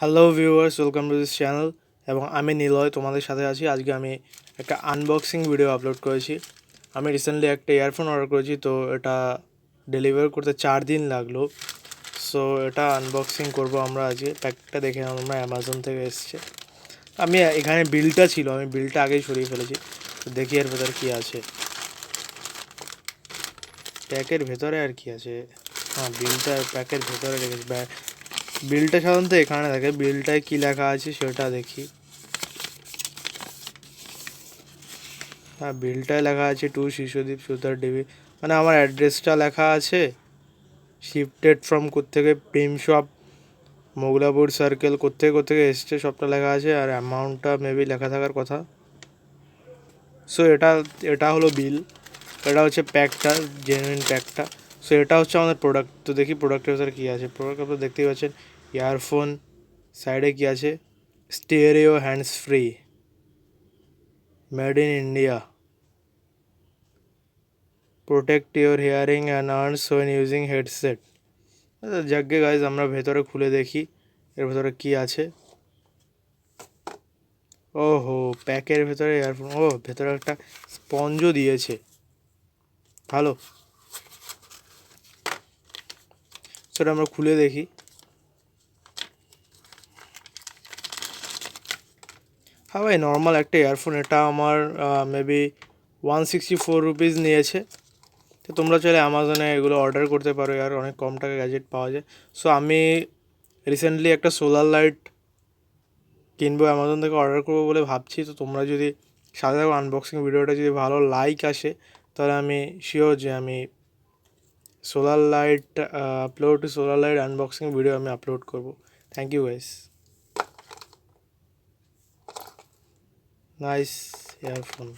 Hello viewers, welcome to this channel. এবং আমি নিলয় তোমাদের সাথে আছি। আজকে আমি একটা আনবক্সিং ভিডিও আপলোড করেছি। আমি রিসেন্টলি একটা ইয়ারফোন অর্ডার করেছি, তো এটা ডেলিভার করতে 4 দিন লাগলো। সো এটা আনবক্সিং করব আমরা আজকে। প্যাকটা দেখে আমরা অ্যামাজন থেকে এসছে। আমি এখানে বিলটা ছিল, আমি বিলটা আগেই সরিয়ে ফেলেছি। তো দেখি এর ভেতরে কী আছে। প্যাকের ভেতরে আর কি আছে? হ্যাঁ, বিলটা প্যাকের ভেতরে রেখেছি। বিলটা সাধারণত এখানে থাকে। বিলটায় কী লেখা আছে সেটা দেখি। হ্যাঁ, বিলটায় লেখা আছে টু শিশুদীপ সুতার ডিবি, মানে আমার অ্যাড্রেসটা লেখা আছে। শিফটেড ফ্রম কোত্থেকে, প্রেম শপ, মোগলাপুর সার্কেল, কোত্থেকে এসছে সবটা লেখা আছে। আর অ্যামাউন্টটা মেবি লেখা থাকার কথা। সো এটা এটা হলো বিল। এটা হচ্ছে প্যাকটা, জেনুইন প্যাকটা। সো এটা হচ্ছে আমাদের প্রোডাক্ট। তো দেখি প্রোডাক্টের ভেতরে কী আছে। প্রোডাক্ট আপনারা দেখতেই পাচ্ছেন, ইয়ারফোন। সাইডে কী আছে? Stereo hands free, made in India, protect your hearing and earns when using headset. যাকগে গাইজ, আমরা ভেতরে খুলে দেখি এর ভেতরে কি আছে। ওহো, প্যাকের ভেতরে ইয়ারফোন। ও, ভেতরে একটা স্পঞ্জও দিয়েছে, ভালো। সেটা আমরা খুলে দেখি। হ্যাঁ ভাই, নর্মাল একটা ইয়ারফোন। এটা আমার মেবি 164 রুপিস নিয়েছে। তো তোমরা চাইলে অ্যামাজনে এগুলো অর্ডার করতে পারো, আর অনেক কম টাকা গ্যাজেট পাওয়া যায়। সো আমি রিসেন্টলি একটা সোলার লাইট কিনবো, অ্যামাজন থেকে অর্ডার করবো বলে ভাবছি। তো তোমরা যদি সাথে থাকো, আনবক্সিং ভিডিওটা যদি ভালো লাইক আসে, তাহলে আমি শিওর যে আমি সোলার লাইট আনবক্সিং ভিডিও আমি আপলোড করবো। Thank you guys. Nice earphone.